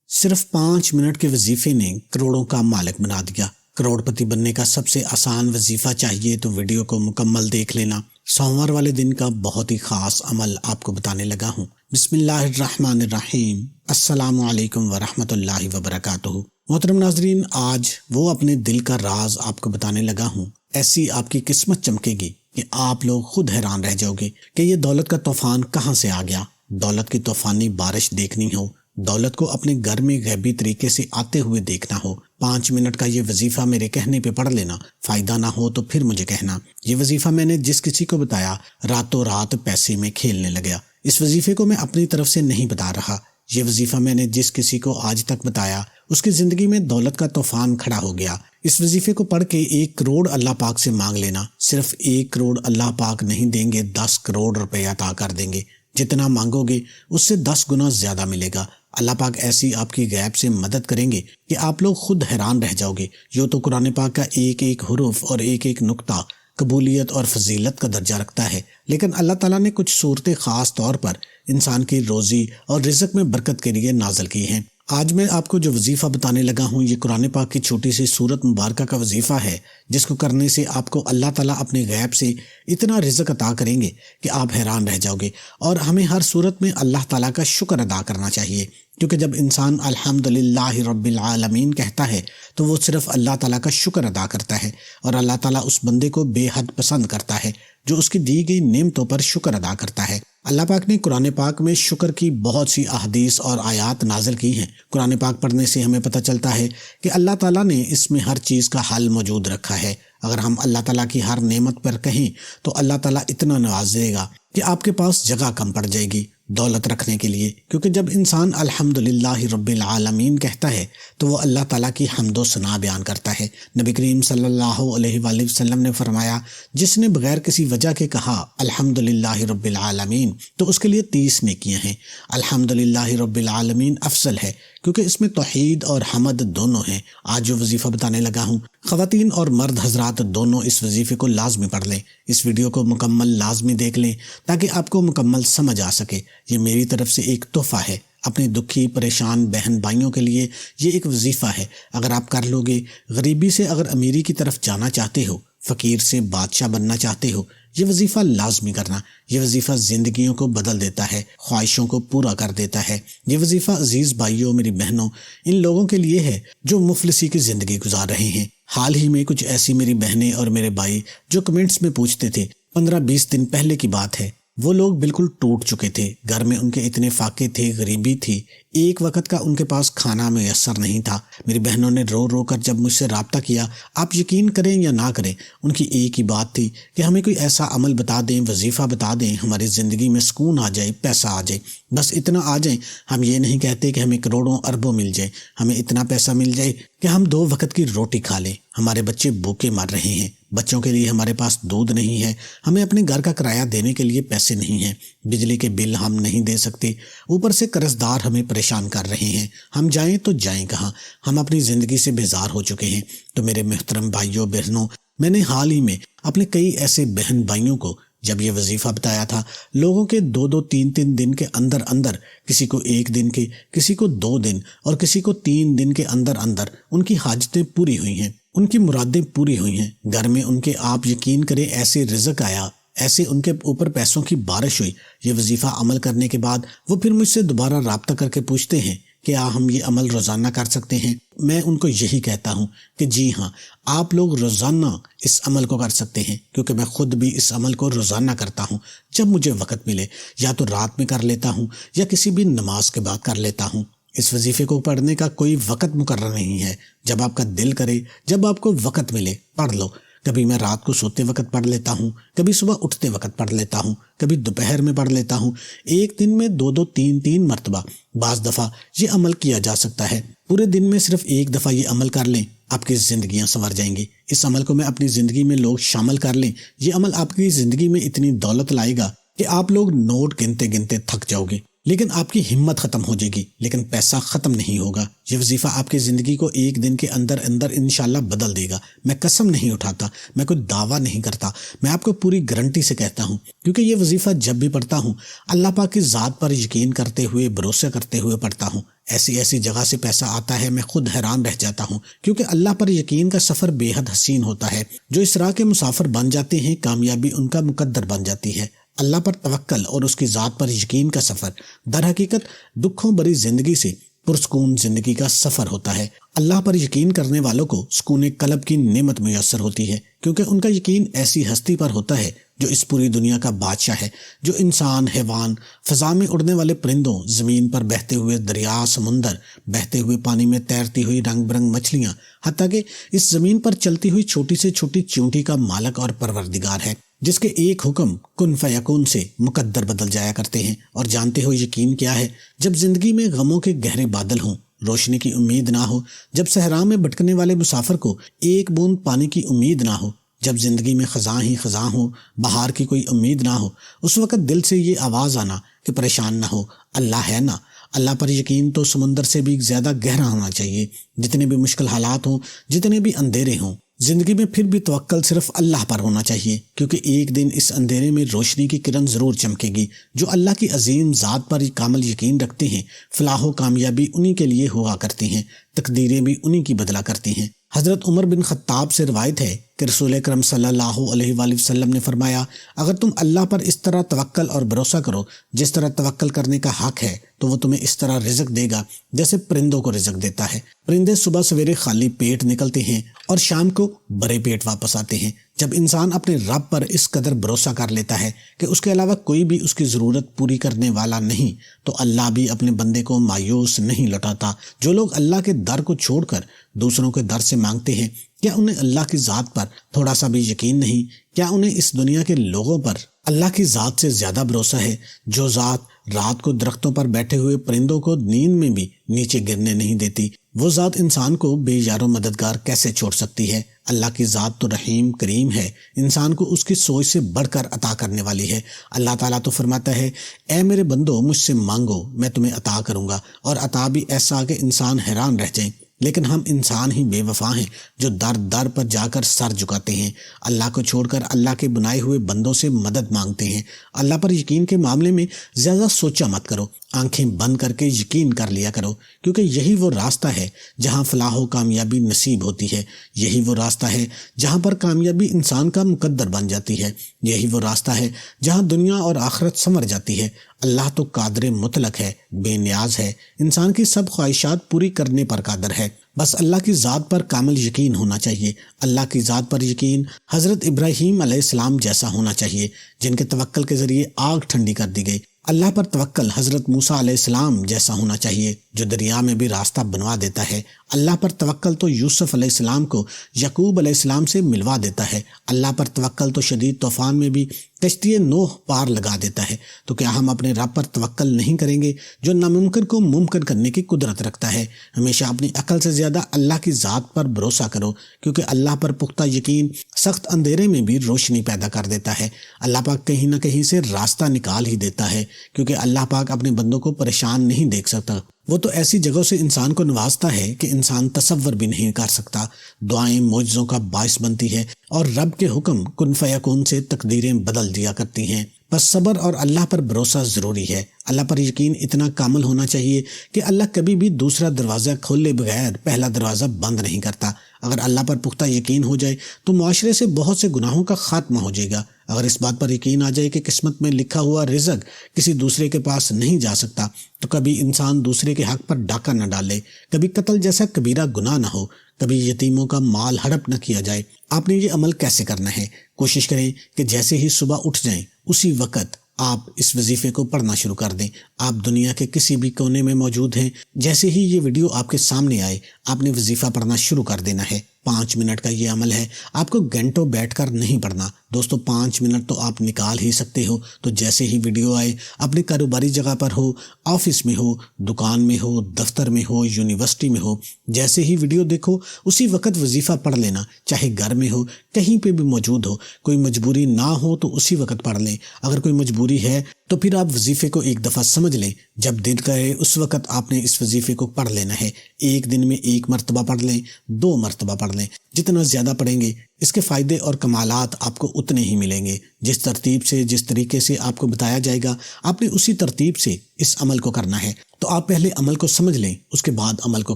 صرف 5 منٹ کے وظیفے نے کروڑوں کا مالک بنا دیا۔ کروڑ پتی بننے کا سب سے آسان وظیفہ چاہیے تو ویڈیو کو مکمل دیکھ لینا۔ سوموار والے دن کا بہت ہی خاص عمل آپ کو بتانے لگا ہوں۔ بسم اللہ الرحمن الرحیم۔ السلام علیکم ورحمۃ اللہ وبرکاتہ۔ محترم ناظرین، آج وہ اپنے دل کا راز آپ کو بتانے لگا ہوں۔ ایسی آپ کی قسمت چمکے گی کہ آپ لوگ خود حیران رہ جاؤ گے کہ یہ دولت کا طوفان کہاں سے آ گیا۔ دولت کی طوفانی بارش دیکھنی ہو، دولت کو اپنے گھر میں غیبی طریقے سے آتے ہوئے دیکھنا ہو، 5 منٹ کا یہ وظیفہ میرے کہنے پہ پڑھ لینا۔ فائدہ نہ ہو تو پھر مجھے کہنا۔ یہ وظیفہ میں نے جس کسی کو بتایا راتوں رات پیسے میں کھیلنے لگا۔ اس وظیفے کو میں اپنی طرف سے نہیں بتا رہا۔ یہ وظیفہ میں نے جس کسی کو آج تک بتایا اس کی زندگی میں دولت کا طوفان کھڑا ہو گیا۔ اس وظیفے کو پڑھ کے 1 کروڑ اللہ پاک سے مانگ لینا۔ صرف 1 کروڑ اللہ پاک نہیں دیں گے، 10 کروڑ روپے عطا کر دیں گے۔ جتنا مانگو گے اس سے 10 گنا زیادہ ملے گا۔ اللہ پاک ایسی آپ کی غیب سے مدد کریں گے کہ آپ لوگ خود حیران رہ جاؤ گے۔ یوں تو قرآن پاک کا ایک ایک حرف اور ایک ایک نقطہ قبولیت اور فضیلت کا درجہ رکھتا ہے، لیکن اللہ تعالیٰ نے کچھ صورتیں خاص طور پر انسان کی روزی اور رزق میں برکت کے لیے نازل کی ہیں۔ آج میں آپ کو جو وظیفہ بتانے لگا ہوں یہ قرآن پاک کی چھوٹی سی سورت مبارکہ کا وظیفہ ہے، جس کو کرنے سے آپ کو اللہ تعالیٰ اپنے غیب سے اتنا رزق عطا کریں گے کہ آپ حیران رہ جاؤ گے۔ اور ہمیں ہر صورت میں اللہ تعالیٰ کا شکر ادا کرنا چاہیے، کیونکہ جب انسان الحمدللہ رب العالمین کہتا ہے تو وہ صرف اللہ تعالیٰ کا شکر ادا کرتا ہے، اور اللہ تعالیٰ اس بندے کو بے حد پسند کرتا ہے جو اس کی دی گئی نعمتوں پر شکر ادا کرتا ہے۔ اللہ پاک نے قرآن پاک میں شکر کی بہت سی احادیث اور آیات نازل کی ہیں۔ قرآن پاک پڑھنے سے ہمیں پتہ چلتا ہے کہ اللہ تعالیٰ نے اس میں ہر چیز کا حل موجود رکھا ہے۔ اگر ہم اللہ تعالیٰ کی ہر نعمت پر کہیں تو اللہ تعالیٰ اتنا نواز دے گا کہ آپ کے پاس جگہ کم پڑ جائے گی دولت رکھنے کے لیے، کیونکہ جب انسان الحمدللہ رب العالمین کہتا ہے تو وہ اللہ تعالیٰ کی حمد و ثنا بیان کرتا ہے۔ نبی کریم صلی اللہ علیہ وآلہ وسلم نے فرمایا، جس نے بغیر کسی وجہ کے کہا الحمدللہ رب العالمین تو اس کے لیے 30 نیکیاں ہیں۔ الحمدللہ رب العالمین افضل ہے کیونکہ اس میں توحید اور حمد دونوں ہیں۔ آج جو وظیفہ بتانے لگا ہوں، خواتین اور مرد حضرات دونوں اس وظیفے کو لازمی پڑھ لیں۔ اس ویڈیو کو مکمل لازمی دیکھ لیں تاکہ آپ کو مکمل سمجھ آ سکے۔ یہ میری طرف سے ایک تحفہ ہے اپنے دکھی پریشان بہن بھائیوں کے لیے۔ یہ ایک وظیفہ ہے، اگر آپ کر لو گے، غریبی سے اگر امیری کی طرف جانا چاہتے ہو، فقیر سے بادشاہ بننا چاہتے ہو، یہ وظیفہ لازمی کرنا۔ یہ وظیفہ زندگیوں کو بدل دیتا ہے، خواہشوں کو پورا کر دیتا ہے۔ یہ وظیفہ عزیز بھائیوں، میری بہنوں، ان لوگوں کے لیے ہے جو مفلسی کی زندگی گزار رہے ہیں۔ حال ہی میں کچھ ایسی میری بہنیں اور میرے بھائی جو کمنٹس میں پوچھتے تھے، 15-20 دن پہلے کی بات ہے، وہ لوگ بالکل ٹوٹ چکے تھے، گھر میں ان کے اتنے فاقے تھے، غریبی تھی، ایک وقت کا ان کے پاس کھانا میسر نہیں تھا۔ میری بہنوں نے رو رو کر جب مجھ سے رابطہ کیا، آپ یقین کریں یا نہ کریں، ان کی ایک ہی بات تھی کہ ہمیں کوئی ایسا عمل بتا دیں، وظیفہ بتا دیں، ہماری زندگی میں سکون آ جائے، پیسہ آ جائے، بس اتنا آ جائے۔ ہم یہ نہیں کہتے کہ ہمیں کروڑوں اربوں مل جائے، ہمیں اتنا پیسہ مل جائے کہ ہم 2 وقت کی روٹی کھا لیں۔ ہمارے بچے بھوکے مر رہے ہیں، بچوں کے لیے ہمارے پاس دودھ نہیں ہے، ہمیں اپنے گھر کا کرایہ دینے کے لیے پیسے نہیں ہیں، بجلی کے بل ہم نہیں دے سکتے، اوپر سے قرض دار ہمیں پریشان کر رہے ہیں، ہم جائیں تو جائیں کہاں؟ ہم اپنی زندگی سے بیزار ہو چکے ہیں۔ تو میرے محترم بھائیوں بہنوں، میں نے حال ہی میں اپنے کئی ایسے بہن بھائیوں کو جب یہ وظیفہ بتایا تھا، لوگوں کے 2-2 3-3 دن کے اندر اندر، کسی کو 1 دن کے، کسی کو 2 دن اور کسی کو 3 دن کے اندر اندر ان کی حاجتیں پوری ہوئی ہیں، ان کی مرادیں پوری ہوئی ہیں۔ گھر میں ان کے آپ یقین کریں ایسے رزق آیا، ایسے ان کے اوپر پیسوں کی بارش ہوئی۔ یہ وظیفہ عمل کرنے کے بعد وہ پھر مجھ سے دوبارہ رابطہ کر کے پوچھتے ہیں کہ ہم یہ عمل روزانہ کر سکتے ہیں؟ میں ان کو یہی کہتا ہوں کہ جی ہاں، آپ لوگ روزانہ اس عمل کو کر سکتے ہیں، کیونکہ میں خود بھی اس عمل کو روزانہ کرتا ہوں۔ جب مجھے وقت ملے، یا تو رات میں کر لیتا ہوں یا کسی بھی نماز کے بعد کر لیتا ہوں۔ اس وظیفے کو پڑھنے کا کوئی وقت مقرر نہیں ہے، جب آپ کا دل کرے، جب آپ کو وقت ملے پڑھ لو۔ کبھی میں رات کو سوتے وقت پڑھ لیتا ہوں، کبھی صبح اٹھتے وقت پڑھ لیتا ہوں، کبھی دوپہر میں پڑھ لیتا ہوں، ایک دن میں 2-2 3-3 مرتبہ، بعض دفعہ یہ عمل کیا جا سکتا ہے۔ پورے دن میں صرف 1 دفعہ یہ عمل کر لیں، آپ کی زندگیاں سنور جائیں گی۔ اس عمل کو میں اپنی زندگی میں لوگ شامل کر لیں، یہ عمل آپ کی زندگی میں اتنی دولت لائے گا کہ آپ لوگ نوٹ گنتے گنتے تھک جاؤ گے، لیکن آپ کی ہمت ختم ہو جائے گی، لیکن پیسہ ختم نہیں ہوگا۔ یہ وظیفہ آپ کی زندگی کو 1 دن کے اندر اندر انشاءاللہ بدل دے گا۔ میں قسم نہیں اٹھاتا، میں کوئی دعویٰ نہیں کرتا، میں آپ کو پوری گارنٹی سے کہتا ہوں، کیونکہ یہ وظیفہ جب بھی پڑھتا ہوں اللہ پاک کی ذات پر یقین کرتے ہوئے، بھروسہ کرتے ہوئے پڑھتا ہوں۔ ایسی ایسی جگہ سے پیسہ آتا ہے میں خود حیران رہ جاتا ہوں، کیونکہ اللہ پر یقین کا سفر بے حد حسین ہوتا ہے۔ جو اس راہ کے مسافر بن جاتے ہیں کامیابی ان کا مقدر بن جاتی ہے۔ اللہ پر توکل اور اس کی ذات پر یقین کا سفر در حقیقت دکھوں بری زندگی سے پرسکون زندگی کا سفر ہوتا ہے۔ اللہ پر یقین کرنے والوں کو سکون قلب کی نعمت میسر ہوتی ہے، کیونکہ ان کا یقین ایسی ہستی پر ہوتا ہے جو اس پوری دنیا کا بادشاہ ہے، جو انسان، حیوان، فضا میں اڑنے والے پرندوں، زمین پر بہتے ہوئے دریا، سمندر، بہتے ہوئے پانی میں تیرتی ہوئی رنگ برنگ مچھلیاں، حتیٰ کہ اس زمین پر چلتی ہوئی چھوٹی سے چھوٹی چیونٹی کا مالک اور پروردگار ہے، جس کے ایک حکم کن فیکون سے مقدر بدل جایا کرتے ہیں۔ اور جانتے ہو یقین کیا ہے؟ جب زندگی میں غموں کے گہرے بادل ہوں، روشنی کی امید نہ ہو، جب صحرا میں بھٹکنے والے مسافر کو ایک بوند پانی کی امید نہ ہو، جب زندگی میں خزاں ہی خزاں ہو، بہار کی کوئی امید نہ ہو، اس وقت دل سے یہ آواز آنا کہ پریشان نہ ہو، اللہ ہے نا۔ اللہ پر یقین تو سمندر سے بھی زیادہ گہرا ہونا چاہیے۔ جتنے بھی مشکل حالات ہوں، جتنے بھی اندھیرے ہوں، زندگی میں پھر بھی توکل صرف اللہ پر ہونا چاہیے، کیونکہ ایک دن اس اندھیرے میں روشنی کی کرن ضرور چمکے گی۔ جو اللہ کی عظیم ذات پر کامل یقین رکھتے ہیں، فلاح و کامیابی انہی کے لیے ہوا کرتی ہیں، تقدیریں بھی انہی کی بدلا کرتی ہیں۔ حضرت عمر بن خطاب سے روایت ہے کہ رسول اکرم صلی اللہ علیہ وآلہ وسلم نے فرمایا، اگر تم اللہ پر اس طرح توکل اور بھروسہ کرو جس طرح توکل کرنے کا حق ہے، تو وہ تمہیں اس طرح رزق دے گا جیسے پرندوں کو رزق دیتا ہے۔ پرندے صبح سویرے خالی پیٹ نکلتے ہیں اور شام کو بھرے پیٹ واپس آتے ہیں۔ جب انسان اپنے رب پر اس قدر بھروسہ کر لیتا ہے کہ اس کے علاوہ کوئی بھی اس کی ضرورت پوری کرنے والا نہیں، تو اللہ بھی اپنے بندے کو مایوس نہیں لوٹاتا۔ جو لوگ اللہ کے در کو چھوڑ کر دوسروں کے در سے مانگتے ہیں، کیا انہیں اللہ کی ذات پر تھوڑا سا بھی یقین نہیں؟ کیا انہیں اس دنیا کے لوگوں پر اللہ کی ذات سے زیادہ بھروسہ ہے؟ جو ذات رات کو درختوں پر بیٹھے ہوئے پرندوں کو نیند میں بھی نیچے گرنے نہیں دیتی، وہ ذات انسان کو بے یار و مددگار کیسے چھوڑ سکتی ہے؟ اللہ کی ذات تو رحیم کریم ہے، انسان کو اس کی سوچ سے بڑھ کر عطا کرنے والی ہے۔ اللہ تعالیٰ تو فرماتا ہے، اے میرے بندو مجھ سے مانگو میں تمہیں عطا کروں گا، اور عطا بھی ایسا کہ انسان حیران رہ جائیں۔ لیکن ہم انسان ہی بے وفا ہیں جو در در پر جا کر سر جھکاتے ہیں، اللہ کو چھوڑ کر اللہ کے بنائے ہوئے بندوں سے مدد مانگتے ہیں۔ اللہ پر یقین کے معاملے میں زیادہ سوچا مت کرو، آنکھیں بند کر کے یقین کر لیا کرو، کیونکہ یہی وہ راستہ ہے جہاں فلاح و کامیابی نصیب ہوتی ہے۔ یہی وہ راستہ ہے جہاں پر کامیابی انسان کا مقدر بن جاتی ہے۔ یہی وہ راستہ ہے جہاں دنیا اور آخرت سنور جاتی ہے۔ اللہ تو قادر مطلق ہے، بے نیاز ہے، انسان کی سب خواہشات پوری کرنے پر قادر ہے۔ بس اللہ کی ذات پر کامل یقین ہونا چاہیے۔ اللہ کی ذات پر یقین حضرت ابراہیم علیہ السلام جیسا ہونا چاہیے، جن کے توکل کے ذریعے آگ ٹھنڈی کر دی گئی۔ اللہ پر توکل حضرت موسیٰ علیہ السلام جیسا ہونا چاہیے، جو دریا میں بھی راستہ بنوا دیتا ہے۔ اللہ پر توکل تو یوسف علیہ السلام کو یعقوب علیہ السلام سے ملوا دیتا ہے۔ اللہ پر توکل تو شدید طوفان میں بھی کشتی نوح پار لگا دیتا ہے۔ تو کیا ہم اپنے رب پر توکل نہیں کریں گے، جو ناممکن کو ممکن کرنے کی قدرت رکھتا ہے؟ ہمیشہ اپنی عقل سے زیادہ اللہ کی ذات پر بھروسہ کرو، کیونکہ اللہ پر پختہ یقین سخت اندھیرے میں بھی روشنی پیدا کر دیتا ہے۔ اللہ پاک کہیں نہ کہیں سے راستہ نکال ہی دیتا ہے، کیونکہ اللہ پاک اپنے بندوں کو پریشان نہیں دیکھ سکتا۔ وہ تو ایسی جگہوں سے انسان کو نوازتا ہے کہ انسان تصور بھی نہیں کر سکتا۔ دعائیں معجزوں کا باعث بنتی ہے، اور رب کے حکم کن فیکون سے تقدیریں بدل دیا کرتی ہیں۔ بس صبر اور اللہ پر بھروسہ ضروری ہے۔ اللہ پر یقین اتنا کامل ہونا چاہیے کہ اللہ کبھی بھی دوسرا دروازہ کھولے بغیر پہلا دروازہ بند نہیں کرتا۔ اگر اللہ پر پختہ یقین ہو جائے تو معاشرے سے بہت سے گناہوں کا خاتمہ ہو جائے گا۔ اگر اس بات پر یقین آ جائے کہ قسمت میں لکھا ہوا رزق کسی دوسرے کے پاس نہیں جا سکتا، تو کبھی انسان دوسرے کے حق پر ڈاکہ نہ ڈالے، کبھی قتل جیسا کبیرہ گناہ نہ ہو، کبھی یتیموں کا مال ہڑپ نہ کیا جائے۔ آپ نے یہ عمل کیسے کرنا ہے؟ کوشش کریں کہ جیسے ہی صبح اٹھ جائیں اسی وقت آپ اس وظیفے کو پڑھنا شروع کر دیں۔ آپ دنیا کے کسی بھی کونے میں موجود ہیں، جیسے ہی یہ ویڈیو آپ کے سامنے آئے آپ نے وظیفہ پڑھنا شروع کر دینا ہے۔ 5 منٹ کا یہ عمل ہے، آپ کو گھنٹوں بیٹھ کر نہیں پڑھنا۔ دوستو 5 منٹ تو آپ نکال ہی سکتے ہو، تو جیسے ہی ویڈیو آئے، اپنے کاروباری جگہ پر ہو، آفس میں ہو، دکان میں ہو، دفتر میں ہو، یونیورسٹی میں ہو، جیسے ہی ویڈیو دیکھو اسی وقت وظیفہ پڑھ لینا، چاہے گھر میں ہو، کہیں پہ بھی موجود ہو۔ کوئی مجبوری نہ ہو تو اسی وقت پڑھ لیں، اگر کوئی مجبوری ہے تو پھر آپ وظیفے کو ایک دفعہ سمجھ لیں، جب دل کرے اس وقت آپ نے اس وظیفے کو پڑھ لینا ہے۔ ایک دن میں 1 مرتبہ پڑھ لیں، 2 مرتبہ پڑھ لیں، جتنا زیادہ پڑھیں گے اس کے فائدے اور کمالات آپ کو اتنے ہی ملیں گے۔ جس ترتیب سے، جس طریقے سے آپ کو بتایا جائے گا، آپ نے اسی ترتیب سے اس عمل کو کرنا ہے۔ تو آپ پہلے عمل کو سمجھ لیں، اس کے بعد عمل کو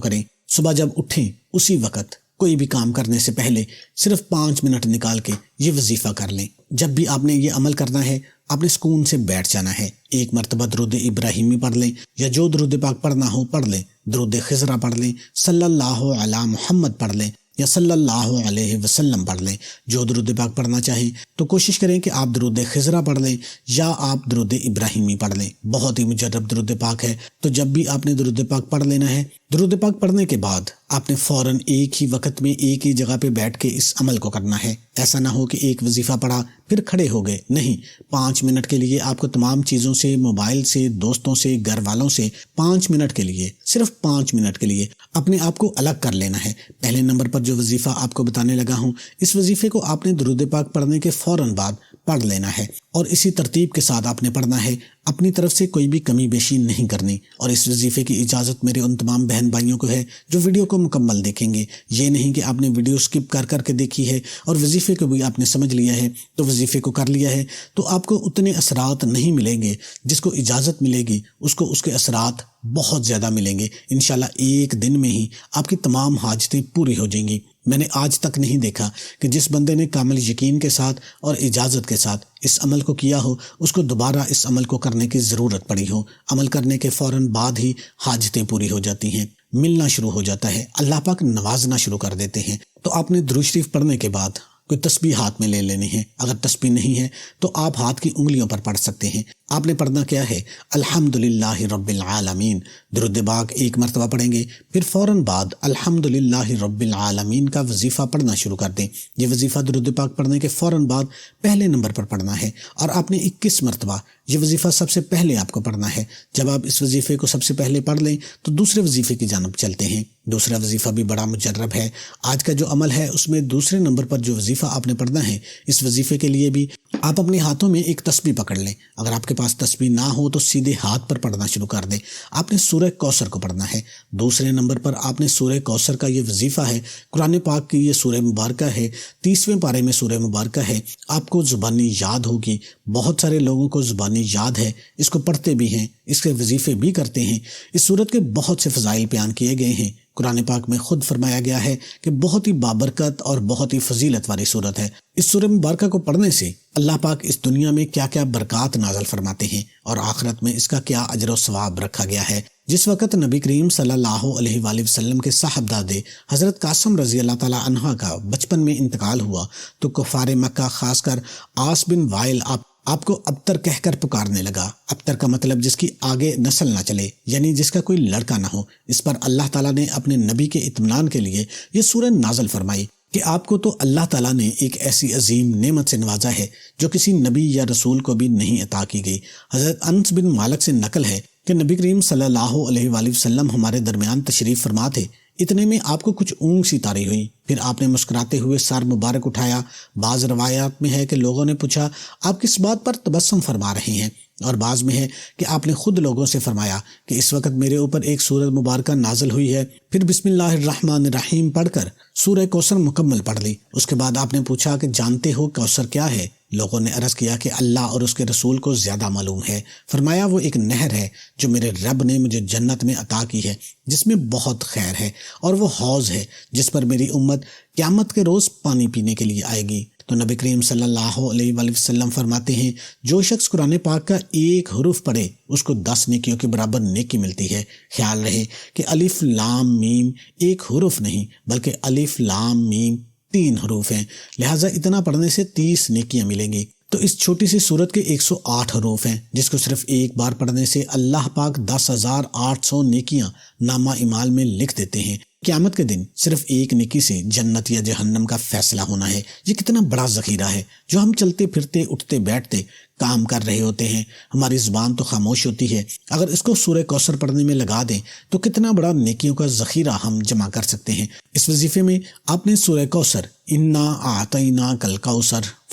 کریں۔ صبح جب اٹھیں اسی وقت کوئی بھی کام کرنے سے پہلے صرف 5 منٹ نکال کے یہ وظیفہ کر لیں۔ جب بھی آپ نے یہ عمل کرنا ہے، آپ نے سکون سے بیٹھ جانا ہے۔ ایک مرتبہ درود ابراہیمی پڑھ لیں، یا جو درود پاک پڑھنا ہو پڑھ لیں۔ درود خضرہ پڑھ لیں، صلی اللہ علی محمد پڑھ لیں، یا صلی اللہ علیہ وسلم پڑھ لیں۔ جو درود پاک پڑھنا چاہیں تو کوشش کریں کہ آپ درود خضرہ پڑھ لیں یا آپ درود ابراہیمی پڑھ لیں۔ بہت ہی مجرب درود پاک ہے، تو جب بھی آپ نے درود پاک پڑھ لینا ہے، درود پاک پڑھنے کے بعد آپ نے فوراً ایک ہی وقت میں ایک ہی جگہ پہ بیٹھ کے اس عمل کو کرنا ہے۔ ایسا نہ ہو کہ ایک وظیفہ پڑھا پھر کھڑے ہو گئے، نہیں۔ 5 منٹ کے لیے آپ کو تمام چیزوں سے، موبائل سے، دوستوں سے، گھر والوں سے 5 منٹ کے لیے، صرف 5 منٹ کے لیے اپنے آپ کو الگ کر لینا ہے۔ پہلے نمبر پر جو وظیفہ آپ کو بتانے لگا ہوں، اس وظیفے کو آپ نے درود پاک پڑھنے کے فوراً بعد پڑھ لینا ہے، اور اسی ترتیب کے ساتھ آپ نے پڑھنا ہے۔ اپنی طرف سے کوئی بھی کمی بیشی نہیں کرنی۔ اور اس وظیفے کی اجازت میرے ان تمام بہن بھائیوں کو ہے جو ویڈیو کو مکمل دیکھیں گے۔ یہ نہیں کہ آپ نے ویڈیو سکپ کر کے دیکھی ہے اور وظیفے کو بھی آپ نے سمجھ لیا ہے تو وظیفے کو کر لیا ہے، تو آپ کو اتنے اثرات نہیں ملیں گے۔ جس کو اجازت ملے گی اس کو اس کے اثرات بہت زیادہ ملیں گے۔ انشاءاللہ ایک دن میں ہی آپ کی تمام حاجتیں پوری ہو جائیں گی۔ میں نے آج تک نہیں دیکھا کہ جس بندے نے کامل یقین کے ساتھ اور اجازت کے ساتھ اس عمل کو کیا ہو، اس کو دوبارہ اس عمل کو کرنے کی ضرورت پڑی ہو۔ عمل کرنے کے فوراً بعد ہی حاجتیں پوری ہو جاتی ہیں، ملنا شروع ہو جاتا ہے، اللہ پاک نوازنا شروع کر دیتے ہیں۔ تو آپ نے درود شریف پڑھنے کے بعد کوئی تسبیح ہاتھ میں لے لینی ہے۔ اگر تسبیح نہیں ہے تو آپ ہاتھ کی انگلیوں پر پڑھ سکتے ہیں۔ آپ نے پڑھنا کیا ہے؟ الحمدللہ رب العالمین۔ درود پاک ایک مرتبہ پڑھیں گے، پھر فوراً بعد الحمدللہ رب العالمین کا وظیفہ پڑھنا شروع کر دیں۔ یہ وظیفہ درود پاک پڑھنے کے فوراً بعد پہلے نمبر پر پڑھنا ہے، اور آپ نے 21 مرتبہ یہ وظیفہ سب سے پہلے آپ کو پڑھنا ہے۔ جب آپ اس وظیفے کو سب سے پہلے پڑھ لیں تو دوسرے وظیفے کی جانب چلتے ہیں۔ دوسرا وظیفہ بھی بڑا مجرب ہے۔ آج کا جو عمل ہے اس میں دوسرے نمبر پر جو وظیفہ آپ نے پڑھنا ہے، اس وظیفے کے لیے بھی آپ اپنے ہاتھوں میں ایک تسبیح پکڑ لیں۔ اگر آپ کے پاس تسبیح نہ ہو تو سیدھے ہاتھ پر پڑھنا شروع کر دیں۔ آپ نے سورہ کوثر کو پڑھنا ہے۔ دوسرے نمبر پر آپ نے سورہ کوثر کا یہ وظیفہ ہے، قرآن پاک کی یہ سورہ مبارکہ ہے، 30ویں پارے میں سورہ مبارکہ ہے۔ آپ کو زبانی یاد ہوگی، بہت سارے لوگوں کو زبانی یاد ہے، اس کو پڑھتے بھی ہیں، اس کے وظیفے بھی کرتے ہیں۔ اس سورت کے بہت سے فضائل بیان کیے گئے ہیں۔ قرآن پاک میں خود فرمایا گیا ہے کہ بہت ہی بابرکت اور بہت ہی فضیلت والی سورت ہے۔ اس سورہ مبارکہ کو پڑھنے سے اللہ پاک اس دنیا میں کیا کیا برکات نازل فرماتے ہیں، اور آخرت میں اس کا کیا اجر و ثواب رکھا گیا ہے۔ جس وقت نبی کریم صلی اللہ علیہ وآلہ وسلم کے صاحبزادے حضرت قاسم رضی اللہ تعالی عنہ کا بچپن میں انتقال ہوا تو کفار مکہ، خاص کر عاص بن وائل آپ کو ابتر کہہ کر پکارنے لگا۔ ابتر کا مطلب جس کی آگے نسل نہ چلے، یعنی جس کا کوئی لڑکا نہ ہو۔ اس پر اللہ تعالیٰ نے اپنے نبی کے اطمینان کے لیے یہ سورہ نازل فرمائی کہ آپ کو تو اللہ تعالیٰ نے ایک ایسی عظیم نعمت سے نوازا ہے جو کسی نبی یا رسول کو بھی نہیں عطا کی گئی۔ حضرت انس بن مالک سے نقل ہے کہ نبی کریم صلی اللہ علیہ وآلہ وسلم ہمارے درمیان تشریف فرما تھے۔ اتنے میں آپ کو کچھ اونگ سی طاری ہوئی، پھر آپ نے مسکراتے ہوئے سر مبارک اٹھایا۔ بعض روایات میں ہے کہ لوگوں نے پوچھا آپ کس بات پر تبسم فرما رہے ہیں، اور بعض میں ہے کہ آپ نے خود لوگوں سے فرمایا کہ اس وقت میرے اوپر ایک سورہ مبارکہ نازل ہوئی ہے، پھر بسم اللہ الرحمن الرحیم پڑھ کر سورہ کوثر مکمل پڑھ لی۔ اس کے بعد آپ نے پوچھا کہ جانتے ہو کوثر کیا ہے؟ لوگوں نے عرض کیا کہ اللہ اور اس کے رسول کو زیادہ معلوم ہے۔ فرمایا وہ ایک نہر ہے جو میرے رب نے مجھے جنت میں عطا کی ہے، جس میں بہت خیر ہے، اور وہ حوض ہے جس پر میری امت قیامت کے روز پانی پینے کے لیے آئے گی۔ تو نبی کریم صلی اللہ علیہ وآلہ وسلم فرماتے ہیں جو شخص قرآن پاک کا ایک حرف پڑھے اس کو 10 نیکیوں کے برابر نیکی ملتی ہے۔ خیال رہے کہ الف لام میم ایک حرف نہیں بلکہ الف لام میم 3 حروف ہیں، لہٰذا اتنا پڑھنے سے 30 نیکیاں ملیں گی۔ تو اس چھوٹی سی سورت کے 108 حروف ہیں، جس کو صرف ایک بار پڑھنے سے اللہ پاک 10,800 نیکیاں نامہ اعمال میں لکھ دیتے ہیں۔ قیامت کے دن صرف ایک نیکی سے جنت یا جہنم کا فیصلہ ہونا ہے۔ یہ کتنا بڑا ذخیرہ ہے جو ہم چلتے پھرتے، اٹھتے بیٹھتے کام کر رہے ہوتے ہیں، ہماری زبان تو خاموش ہوتی ہے، اگر اس کو سورہ کوثر پڑھنے میں لگا دیں تو کتنا بڑا نیکیوں کا ذخیرہ ہم جمع کر سکتے ہیں۔ اس وظیفے میں آپ نے سورہ کوثر، انا اعطیناک الکوثر،